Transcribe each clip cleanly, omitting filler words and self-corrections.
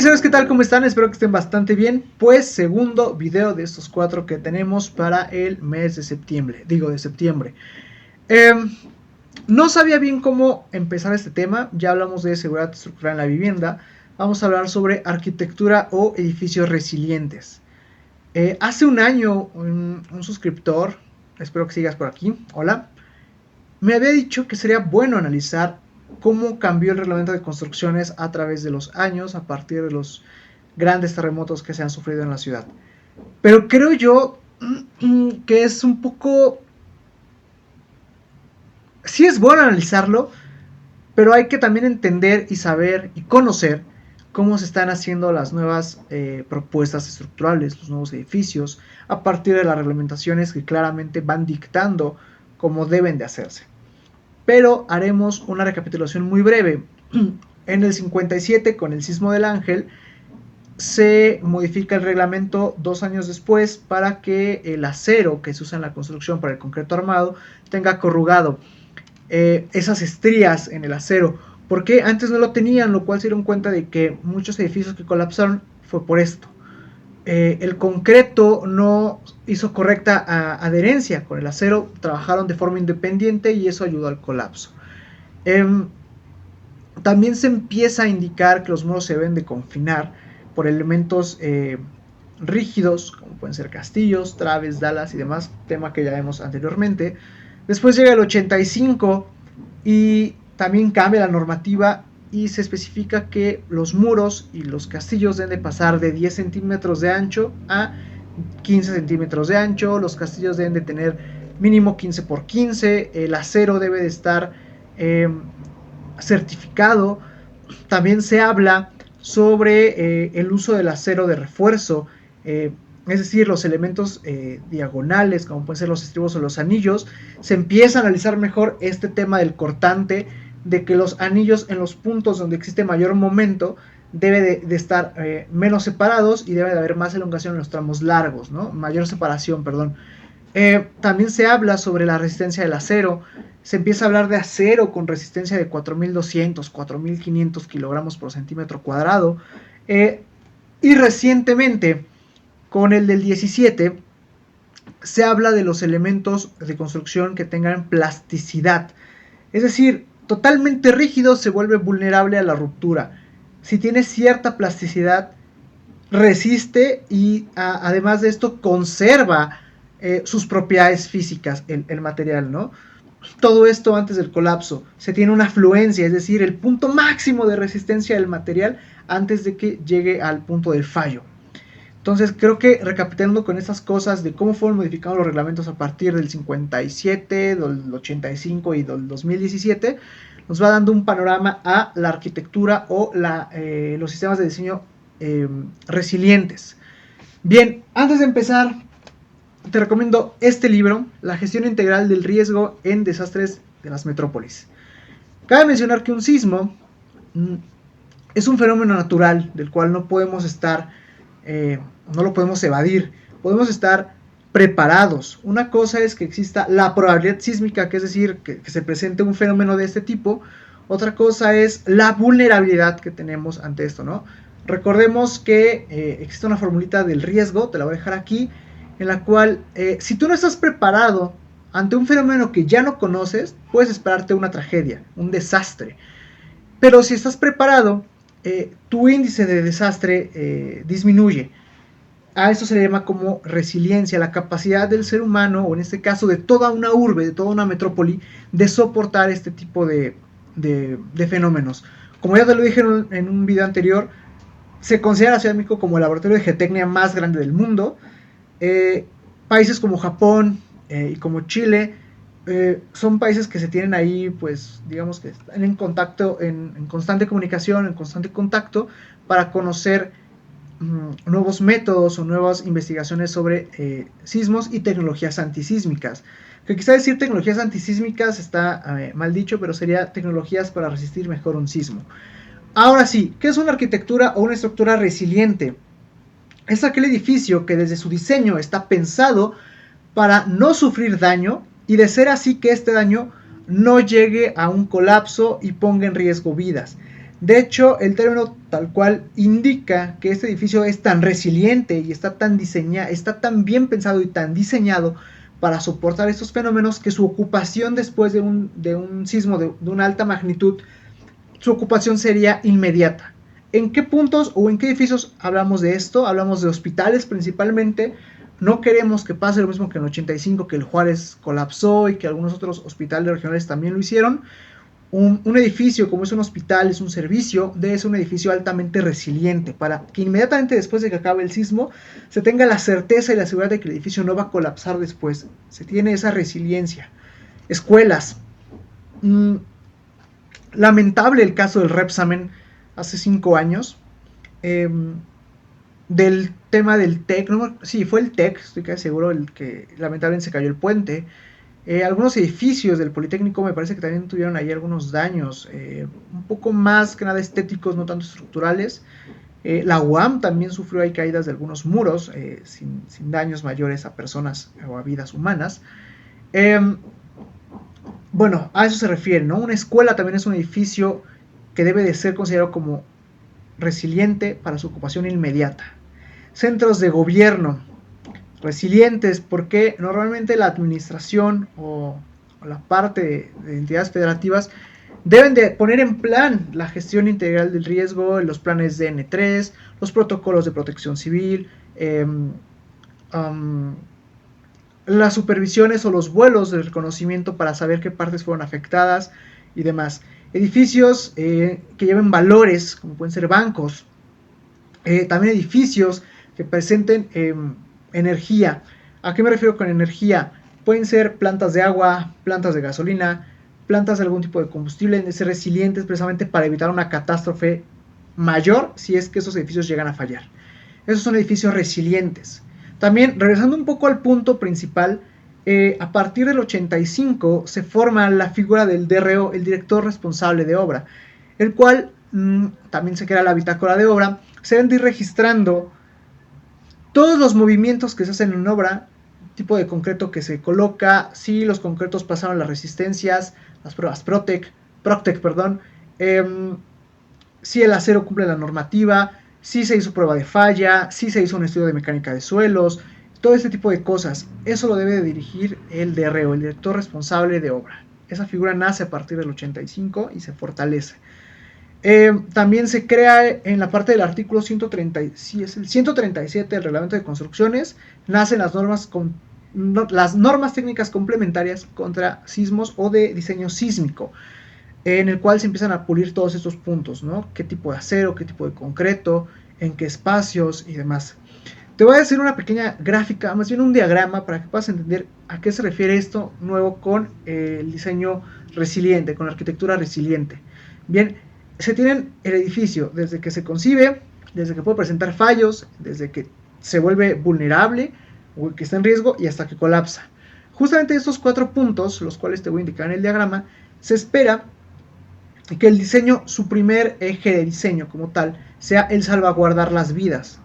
¿Sabes qué tal? ¿Cómo están? Espero que estén bastante bien. Pues segundo video de estos 4 que tenemos para el mes de septiembre. De septiembre. No sabía bien cómo empezar este tema. Ya hablamos de seguridad estructural en la vivienda. Vamos a hablar sobre arquitectura o edificios resilientes. Hace un año un suscriptor, espero que sigas por aquí, hola, me había dicho que sería bueno analizar cómo cambió el reglamento de construcciones a través de los años, a partir de los grandes terremotos que se han sufrido en la ciudad. Pero creo yo que es un poco... Sí es bueno analizarlo, pero hay que también entender y saber y conocer cómo se están haciendo las nuevas propuestas estructurales, los nuevos edificios, a partir de las reglamentaciones que claramente van dictando cómo deben de hacerse. Pero haremos una recapitulación muy breve. En el 57, con el sismo del Ángel, se modifica el reglamento 2 años después para que el acero que se usa en la construcción para el concreto armado tenga corrugado esas estrías en el acero, porque antes no lo tenían, lo cual se dieron cuenta de que muchos edificios que colapsaron fue por esto. El concreto no hizo correcta adherencia con el acero, trabajaron de forma independiente y eso ayudó al colapso. También se empieza a indicar que los muros se deben de confinar por elementos rígidos, como pueden ser castillos, traves, dalas y demás, tema que ya vimos anteriormente. Después llega el 85 y también cambia la normativa y se especifica que los muros y los castillos deben de pasar de 10 centímetros de ancho a 15 centímetros de ancho, los castillos deben de tener mínimo 15 por 15, el acero debe de estar certificado. También se habla sobre el uso del acero de refuerzo, es decir, los elementos diagonales, como pueden ser los estribos o los anillos. Se empieza a analizar mejor este tema del cortante, de que los anillos en los puntos donde existe mayor momento debe de estar menos separados y debe de haber más elongación en los tramos largos, ¿no? Mayor separación, perdón. También se habla sobre la resistencia del acero. Se empieza a hablar de acero con resistencia de 4.200, 4.500 kilogramos por centímetro cuadrado. Y recientemente, con el del 17, se habla de los elementos de construcción que tengan plasticidad. Es decir, totalmente rígido se vuelve vulnerable a la ruptura. Si tiene cierta plasticidad, resiste y además de esto conserva sus propiedades físicas, el material, ¿no? Todo esto antes del colapso. Se tiene una afluencia, es decir, el punto máximo de resistencia del material antes de que llegue al punto del fallo. Entonces creo que recapitulando con estas cosas de cómo fueron modificados los reglamentos a partir del 57, del 85 y del 2017, nos va dando un panorama a la arquitectura o los sistemas de diseño resilientes. Bien, antes de empezar, te recomiendo este libro, La gestión integral del riesgo en desastres de las metrópolis. Cabe mencionar que un sismo es un fenómeno natural del cual no podemos estar, no lo podemos evadir, podemos estar preparados. Una cosa es que exista la probabilidad sísmica, que es decir, que se presente un fenómeno de este tipo. Otra cosa es la vulnerabilidad que tenemos ante esto, ¿no? Recordemos que existe una formulita del riesgo, te la voy a dejar aquí, en la cual si tú no estás preparado ante un fenómeno que ya no conoces, puedes esperarte una tragedia, un desastre. Pero si estás preparado, tu índice de desastre disminuye. A eso se le llama como resiliencia, la capacidad del ser humano, o en este caso de toda una urbe, de toda una metrópoli, de soportar este tipo de fenómenos. Como ya te lo dije en un video anterior, se considera la Ciudad de México como el laboratorio de geotecnia más grande del mundo. Países como Japón y como Chile son países que se tienen ahí, pues digamos que están en contacto, en constante comunicación, en constante contacto, para conocer nuevos métodos o nuevas investigaciones sobre sismos y tecnologías antisísmicas. Que quizá decir tecnologías antisísmicas está mal dicho, pero sería tecnologías para resistir mejor un sismo. Ahora sí, ¿qué es una arquitectura o una estructura resiliente? Es aquel edificio que desde su diseño está pensado para no sufrir daño y de ser así que este daño no llegue a un colapso y ponga en riesgo vidas. De hecho, el término tal cual indica que este edificio es tan resiliente y está tan bien pensado y tan diseñado para soportar estos fenómenos que su ocupación después de un sismo de una alta magnitud, su ocupación sería inmediata. ¿En qué puntos o en qué edificios hablamos de esto? Hablamos de hospitales principalmente. No queremos que pase lo mismo que en el 85, que el Juárez colapsó y que algunos otros hospitales regionales también lo hicieron. Un edificio como es un hospital, es un servicio, debe ser un edificio altamente resiliente para que inmediatamente después de que acabe el sismo se tenga la certeza y la seguridad de que el edificio no va a colapsar después. Se tiene esa resiliencia. Escuelas. Lamentable el caso del Repsamen hace 5 años. Del tema del TEC, no, sí, fue el TEC, estoy casi seguro, el que lamentablemente se cayó el puente. Algunos edificios del Politécnico me parece que también tuvieron ahí algunos daños, un poco más que nada estéticos, no tanto estructurales. La UAM también sufrió ahí caídas de algunos muros, sin daños mayores a personas o a vidas humanas. Bueno, a eso se refiere, ¿no? Una escuela también es un edificio que debe de ser considerado como resiliente para su ocupación inmediata. Centros de gobierno, resilientes, porque normalmente la administración o la parte de entidades federativas deben de poner en plan la gestión integral del riesgo, los planes de N3, los protocolos de protección civil, las supervisiones o los vuelos de reconocimiento para saber qué partes fueron afectadas y demás. Edificios que lleven valores, como pueden ser bancos, también edificios que presenten energía. ¿A qué me refiero con energía? Pueden ser plantas de agua, plantas de gasolina, plantas de algún tipo de combustible, de ser resilientes precisamente para evitar una catástrofe mayor si es que esos edificios llegan a fallar. Esos son edificios resilientes. También, regresando un poco al punto principal, a partir del 85 se forma la figura del DRO, el director responsable de obra, el cual también se crea la bitácora de obra. Se deben ir registrando todos los movimientos que se hacen en obra, tipo de concreto que se coloca, si los concretos pasaron las resistencias, las pruebas Proctec, si el acero cumple la normativa, si se hizo prueba de falla, si se hizo un estudio de mecánica de suelos, todo este tipo de cosas. Eso lo debe de dirigir el DRO, el director responsable de obra. Esa figura nace a partir del 85 y se fortalece. También se crea en la parte del artículo 137 del reglamento de construcciones, nacen las normas técnicas complementarias contra sismos o de diseño sísmico, en el cual se empiezan a pulir todos estos puntos, ¿no? Qué tipo de acero, qué tipo de concreto, en qué espacios y demás. Te voy a decir una pequeña gráfica, más bien un diagrama, para que puedas entender a qué se refiere esto nuevo con el diseño resiliente, con la arquitectura resiliente. Bien, se tienen el edificio desde que se concibe, desde que puede presentar fallos, desde que se vuelve vulnerable o que está en riesgo y hasta que colapsa. Justamente estos 4 puntos, los cuales te voy a indicar en el diagrama, se espera que el diseño, su primer eje de diseño como tal, sea el salvaguardar las vidas,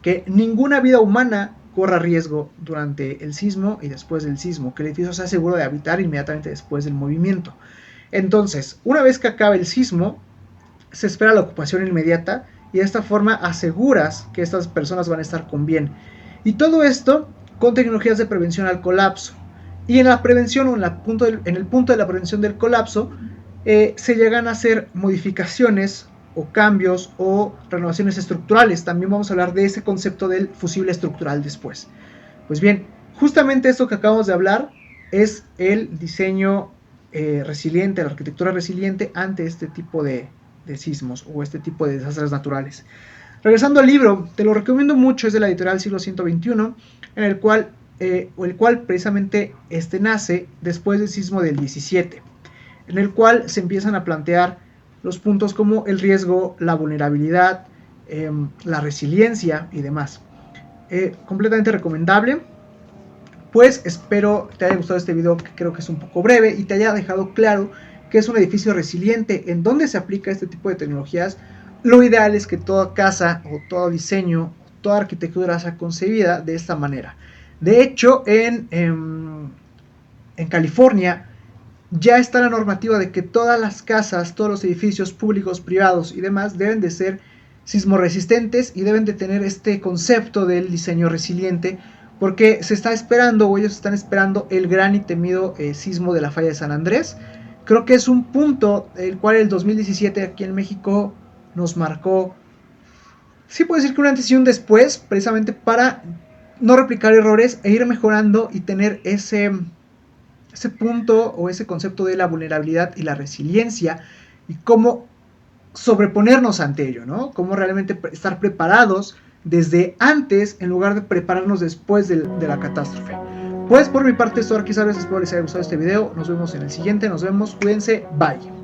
que ninguna vida humana corra riesgo durante el sismo y después del sismo, que el edificio sea seguro de habitar inmediatamente después del movimiento. Entonces, una vez que acabe el sismo, se espera la ocupación inmediata y de esta forma aseguras que estas personas van a estar con bien. Y todo esto con tecnologías de prevención al colapso. Y en la prevención o en el punto de la prevención del colapso, se llegan a hacer modificaciones o cambios o renovaciones estructurales. También vamos a hablar de ese concepto del fusible estructural después. Pues bien, justamente esto que acabamos de hablar es el diseño resiliente, la arquitectura resiliente ante este tipo de sismos o este tipo de desastres naturales. Regresando al libro, te lo recomiendo mucho, es de la editorial Siglo 121, en el cual precisamente nace después del sismo del 17, en el cual se empiezan a plantear los puntos como el riesgo, la vulnerabilidad, la resiliencia y demás. Completamente recomendable. Pues espero te haya gustado este video, que creo que es un poco breve y te haya dejado claro que es un edificio resiliente, en donde se aplica este tipo de tecnologías. Lo ideal es que toda casa o todo diseño, toda arquitectura sea concebida de esta manera. De hecho, en California ya está la normativa de que todas las casas, todos los edificios públicos, privados y demás deben de ser sismoresistentes y deben de tener este concepto del diseño resiliente, porque se está esperando, o ellos están esperando, el gran y temido sismo de la falla de San Andrés. Creo que es un punto el cual el 2017 aquí en México nos marcó, sí puedo decir que un antes y un después, precisamente para no replicar errores e ir mejorando y tener ese punto o ese concepto de la vulnerabilidad y la resiliencia y cómo sobreponernos ante ello, ¿no? Cómo realmente estar preparados desde antes en lugar de prepararnos después de la catástrofe. Pues por mi parte, esto aquí sabes, espero les haya gustado este video. Nos vemos en el siguiente, nos vemos, cuídense, bye.